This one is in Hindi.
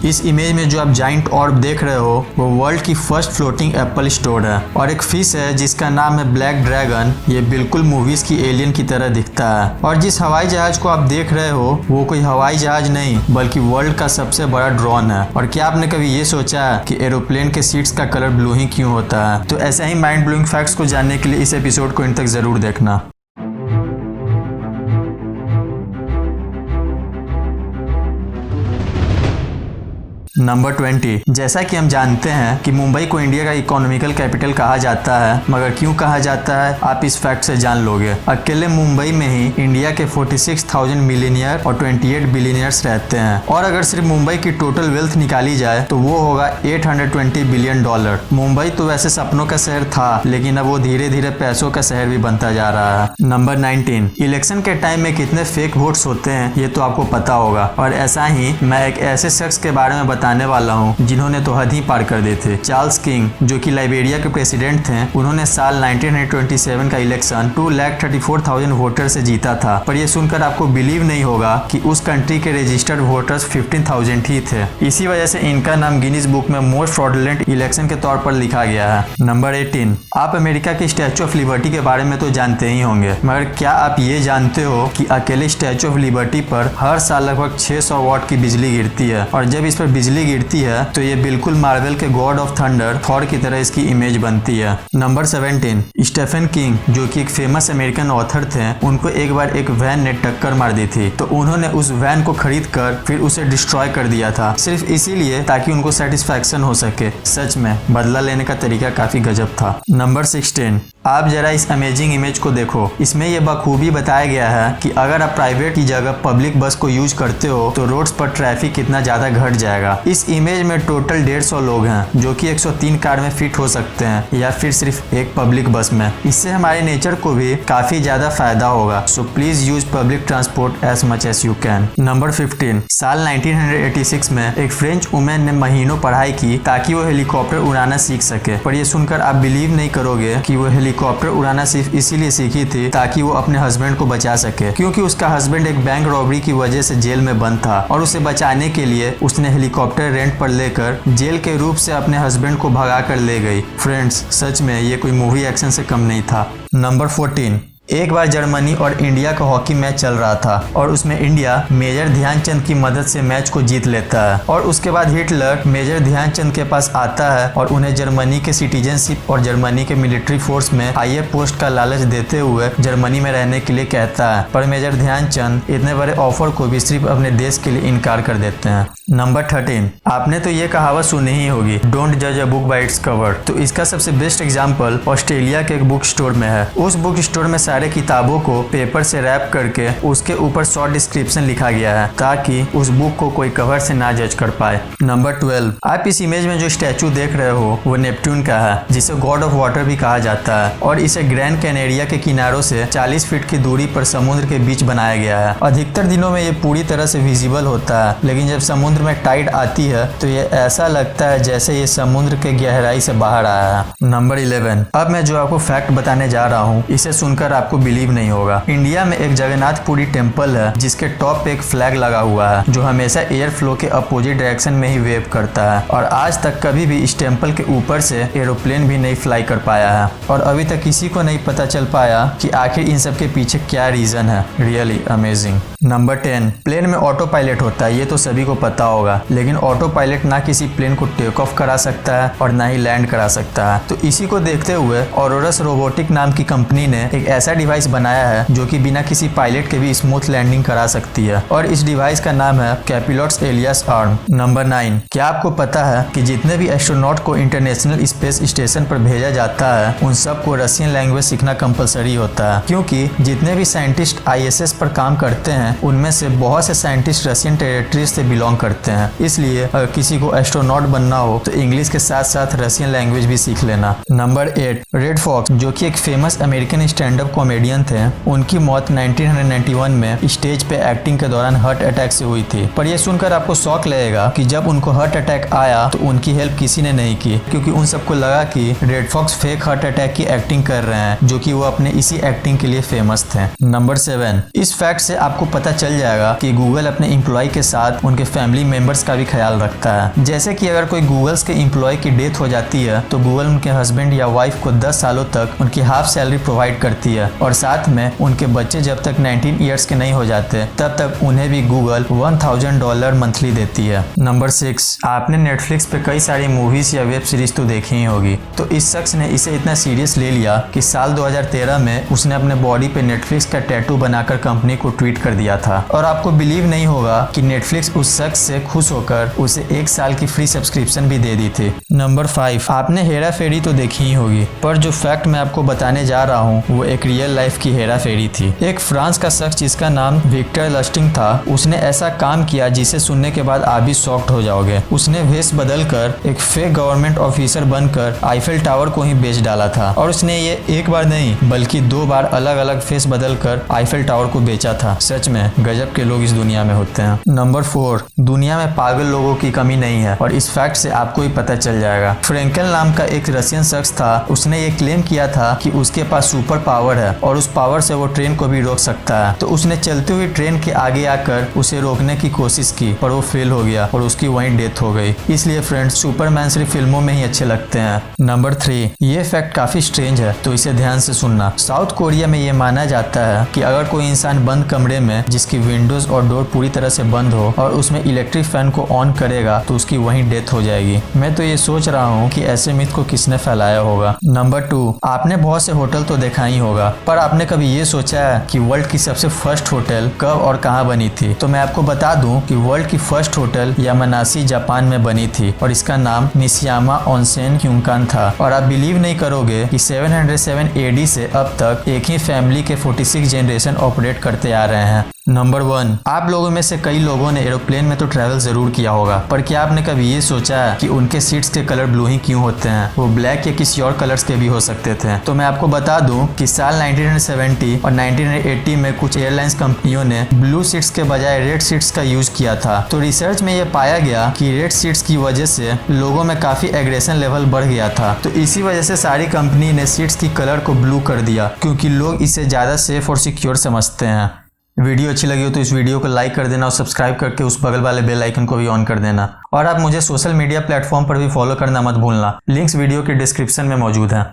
इस इमेज में जो आप जाइंट ऑर्ब देख रहे हो वो वर्ल्ड की फर्स्ट फ्लोटिंग एप्पल स्टोर है और एक फिश है जिसका नाम है ब्लैक ड्रैगन। ये बिल्कुल मूवीज की एलियन की तरह दिखता है। और जिस हवाई जहाज को आप देख रहे हो वो कोई हवाई जहाज नहीं बल्कि वर्ल्ड का सबसे बड़ा ड्रोन है। और क्या आपने कभी ये सोचा है कि एरोप्लेन के सीट्स का कलर ब्लू ही क्यों होता है? तो ऐसे ही माइंड ब्लोइंग फैक्ट्स को जानने के लिए इस एपिसोड को इन तक जरूर देखना। नंबर 20। जैसा कि हम जानते हैं कि मुंबई को इंडिया का इकोनॉमिकल कैपिटल कहा जाता है, मगर क्यों कहा जाता है आप इस फैक्ट से जान लोगे। अकेले मुंबई में ही इंडिया के 46,000 मिलियनियर और 28 बिलियनियर्स रहते हैं और अगर सिर्फ मुंबई की टोटल वेल्थ निकाली जाए तो वो होगा $820 बिलियन। मुंबई तो वैसे सपनों का शहर था लेकिन अब वो धीरे धीरे पैसों का शहर भी बनता जा रहा है। नंबर 19। इलेक्शन के टाइम में कितने फेक वोट्स होते हैं ये तो आपको पता होगा और ऐसा ही मैं एक ऐसे शख्स के बारे में बताने वाला हूँ जिन्होंने तो हद ही पार कर दी थी। चार्ल्स किंग जो कि लाइबेरिया के प्रेसिडेंट थे, उन्होंने साल 1927 का इलेक्शन 2,34,000 वोटर से जीता था। पर ये सुनकर आपको बिलीव नहीं होगा कि उस कंट्री के रजिस्टर्ड वोटर्स 15,000 ही थे। इसी वजह से इनका नाम गिनीज बुक में मोस्ट फ्रॉडुलेंट इलेक्शन के तौर पर लिखा गया है। नंबर 18। आप अमेरिका की स्टैचू ऑफ लिबर्टी के बारे में तो जानते ही होंगे, मगर क्या आप ये जानते हो कि अकेले स्टैचू ऑफ लिबर्टी पर हर साल लगभग 600 वॉट की बिजली गिरती है और जब इस पर बिजली गिरती है तो ये बिल्कुल मार्वल के गॉड ऑफ थंडर थॉर की तरह इसकी इमेज बनती है। नंबर 17। स्टीफन किंग जो कि एक फेमस अमेरिकन ऑथर थे, उनको एक बार एक वैन ने टक्कर मार दी थी तो उन्होंने उस वैन को खरीद कर फिर उसे डिस्ट्रॉय कर दिया था, सिर्फ इसीलिए ताकि उनको सेटिस्फैक्शन हो सके। सच में बदला लेने का तरीका काफी गजब था। नंबर 16। आप जरा इस अमेजिंग इमेज को देखो। इसमें यह बखूबी बताया गया है कि अगर आप प्राइवेट की जगह पब्लिक बस को यूज करते हो तो रोड्स पर ट्रैफिक कितना ज्यादा घट जाएगा। इस इमेज में टोटल 150 लोग हैं जो कि 103 कार में फिट हो सकते हैं या फिर सिर्फ एक पब्लिक बस में। इससे हमारे नेचर को भी काफी ज्यादा फायदा होगा। So please use public transport as much as you can. नंबर 15। साल 1986 में एक फ्रेंच वुमेन ने महीनों पढ़ाई की ताकि वो हेलीकॉप्टर उड़ाना सीख सके। पर ये सुनकर आप बिलीव नहीं करोगे कि वो हेलीकॉप्टर उड़ाना सिर्फ इसीलिए सीखी थी ताकि वो अपने हस्बैंड को बचा सके, क्योंकि उसका हस्बैंड एक बैंक रॉबरी की वजह से जेल में बंद था और उसे बचाने के लिए उसने हेलीकॉप्टर रेंट पर लेकर जेल के रूप से अपने हस्बैंड को भगा कर ले गई। फ्रेंड्स, सच में ये कोई मूवी एक्शन से कम नहीं था। नंबर 14। एक बार जर्मनी और इंडिया का हॉकी मैच चल रहा था और उसमें इंडिया मेजर ध्यानचंद की मदद से मैच को जीत लेता है और उसके बाद हिटलर मेजर ध्यानचंद के पास आता है और उन्हें जर्मनी के सिटीजनशिप और जर्मनी के मिलिट्री फोर्स में हायर पोस्ट का लालच देते हुए जर्मनी में रहने के लिए कहता है। पर मेजर ध्यानचंद इतने बड़े ऑफर को भी सिर्फ अपने देश के लिए इनकार कर देते हैं। नंबर 13। आपने तो ये कहावत सुनी ही होगी, डोंट जज a book by its cover. तो इसका सबसे बेस्ट एग्जांपल ऑस्ट्रेलिया के एक बुक स्टोर में है। उस बुक स्टोर में सारे किताबों को पेपर से रैप करके उसके ऊपर शॉर्ट डिस्क्रिप्शन लिखा गया है ताकि उस बुक को कोई कवर से ना जज कर पाए। नंबर 12। आप इस इमेज में जो स्टैचू देख रहे हो वो नेपट्यून का है, जिसे गॉड ऑफ वाटर भी कहा जाता है और इसे ग्रैंड कैनेरिया के किनारों से 40 फीट की दूरी पर समुद्र के बीच बनाया गया है। अधिकतर दिनों में ये पूरी तरह से विजिबल होता है, लेकिन जब समुद्र में टाइड आती है तो ये ऐसा लगता है जैसे ये समुद्र के गहराई से बाहर आया है। नंबर 11। अब मैं जो आपको फैक्ट बताने जा रहा हूँ इसे सुनकर आपको बिलीव नहीं होगा। इंडिया में एक जगन्नाथपुरी टेम्पल है जिसके टॉप पे एक फ्लैग लगा हुआ है जो हमेशा एयर फ्लो के अपोजिट डायरेक्शन में ही वेव करता है और आज तक कभी भी इस टेम्पल के ऊपर से एरोप्लेन भी नहीं फ्लाई कर पाया है और अभी तक किसी को नहीं पता चल पाया कि आखिर इन सब के पीछे क्या रीजन है। Really amazing. नंबर 10। प्लेन में ऑटो पायलट होता है, ये तो सभी को पता होगा, लेकिन ऑटो पायलट ना किसी प्लेन को टेक ऑफ करा सकता है और ना ही लैंड करा सकता है। तो इसी को देखते हुए ऑरोरस रोबोटिक नाम की कंपनी ने एक ऐसा डिवाइस बनाया है जो कि बिना किसी पायलट के भी स्मूथ लैंडिंग करा सकती है और इस डिवाइस का नाम है कैपिलॉट्स एलियस आर्म। नंबर 9। क्या आपको पता है कि जितने भी एस्ट्रोनॉट को इंटरनेशनल स्पेस स्टेशन पर भेजा जाता है उन सबको रशियन लैंग्वेज सीखना कंपलसरी होता है, क्योंकि जितने भी साइंटिस्ट ISS पर काम करते हैं उनमें से बहुत से साइंटिस्ट रशियन टेरिटरीज से बिलोंग करते हैं। इसलिए अगर किसी को एस्ट्रोनॉट बनना हो तो इंग्लिश के साथ साथ रशियन लैंग्वेज भी सीख लेना। नंबर 8। रेड फॉक्स जो कि एक famous American stand up comedian थे। उनकी मौत 1991 में स्टेज पे एक्टिंग के दौरान हार्ट अटैक से हुई थी। पर यह सुनकर आपको शौक लगेगा कि जब उनको हार्ट अटैक आया तो उनकी हेल्प किसी ने नहीं की, क्योंकि उन सबको लगा कि red fox fake heart attack की एक्टिंग कर रहे हैं, जो कि वो अपने इसी एक्टिंग के लिए फेमस थे। नंबर 7, इस फैक्ट से आपको पता चल जाएगा कि गूगल अपने एम्प्लॉय के साथ उनके फैमिली मेंबर्स का भी ख्याल रखता है। जैसे कि अगर कोई गूगल्स के एम्प्लॉय की डेथ हो जाती है तो गूगल उनके हस्बैंड या वाइफ को 10 सालों तक उनकी हाफ सैलरी प्रोवाइड करती है, और साथ में उनके बच्चे जब तक 19 ईयर्स के नहीं हो जाते तब तक उन्हें भी गूगल $1000 मंथली देती है। नंबर 6, आपने नेटफ्लिक्स पे कई सारी मूवीज या वेब सीरीज तो देखी ही होगी। तो इस शख्स ने इसे इतना सीरियस ले लिया कि साल 2013 में उसने अपने बॉडी पे नेटफ्लिक्स का टैटू बनाकर कंपनी को ट्वीट कर दिया था। और आपको बिलीव नहीं होगा कि नेटफ्लिक्स उस शख्स से खुश होकर उसे 1 साल की फ्री सब्सक्रिप्शन भी दे दी थी। नंबर 5, आपने हेरा फेरी तो देखी ही होगी, पर जो फैक्ट मैं आपको बताने जा रहा हूँ वो एक रियल लाइफ की हेरा फेरी थी। एक फ्रांस का शख्स जिसका नाम विक्टर लस्टिंग था, उसने ऐसा काम किया जिसे सुनने के बाद आप भी शॉक्ड हो जाओगे। उसने वेश बदलकर एक फेक गवर्नमेंट ऑफिसर बनकर आईफेल टावर को ही बेच डाला था, और उसने ये एक बार नहीं बल्कि 2 बार अलग अलग फेस बदलकर आईफेल टावर को बेचा था। सच में गजब के लोग इस दुनिया में होते हैं। नंबर 4, दुनिया में पागल लोगों की कमी नहीं है, और इस फैक्ट से आपको ही पता चल जाएगा। फ्रैंकल नाम का एक रशियन शख्स था, उसने ये क्लेम किया था कि उसके पास सुपर पावर है और उस पावर से वो ट्रेन को भी रोक सकता है। तो उसने चलती हुई ट्रेन के आगे आकर उसे रोकने की कोशिश की, पर वो फेल हो गया और उसकी वहीं डेथ हो गई। इसलिए फ्रेंड्स, सुपरमैन सिर्फ फिल्मों में ही अच्छे लगते हैं। नंबर 3, ये फैक्ट काफी स्ट्रेंज है, तो इसे ध्यान से सुनना। साउथ कोरिया में ये माना जाता है कि अगर कोई इंसान बंद कमरे में जिसकी विंडोज और डोर पूरी तरह से बंद हो और उसमें इलेक्ट्रिक फैन को ऑन करेगा तो उसकी वहीं डेथ हो जाएगी। मैं तो ये सोच रहा हूँ कि ऐसे मिथ को किसने फैलाया होगा। नंबर 2, आपने बहुत से होटल तो देखा ही होगा, पर आपने कभी ये सोचा है कि वर्ल्ड की सबसे फर्स्ट होटल कब और कहाँ बनी थी? तो मैं आपको बता दूं कि वर्ल्ड की फर्स्ट होटल यामानाशी जापान में बनी थी, और इसका नाम निशियामा ओनसेन क्यूंकान था। और आप बिलीव नहीं करोगे कि 707 AD से अब तक एक ही फैमिली के 46 जनरेशन ऑपरेट करते आ रहे हैं। नंबर 1, आप लोगों में से कई लोगों ने एरोप्लेन में तो ट्रैवल जरूर किया होगा, पर क्या आपने कभी ये सोचा है कि उनके सीट्स के कलर ब्लू ही क्यों होते हैं? वो ब्लैक या किसी और कलर्स के भी हो सकते थे। तो मैं आपको बता दूं कि साल 1970 और 1980 में कुछ एयरलाइंस कंपनियों ने ब्लू सीट्स के बजाय रेड सीट्स का यूज किया था। तो रिसर्च में ये पाया गया कि रेड सीट्स की वजह से लोगों में काफी एग्रेशन लेवल बढ़ गया था। तो इसी वजह से सारी कंपनी ने सीट्स की कलर को ब्लू कर दिया, क्योंकि लोग इसे ज्यादा सेफ और सिक्योर समझते हैं। वीडियो अच्छी लगी हो तो इस वीडियो को लाइक कर देना और सब्सक्राइब करके उस बगल वाले बेल आइकन को भी ऑन कर देना। और आप मुझे सोशल मीडिया प्लेटफॉर्म पर भी फॉलो करना मत भूलना। लिंक्स वीडियो के डिस्क्रिप्शन में मौजूद हैं।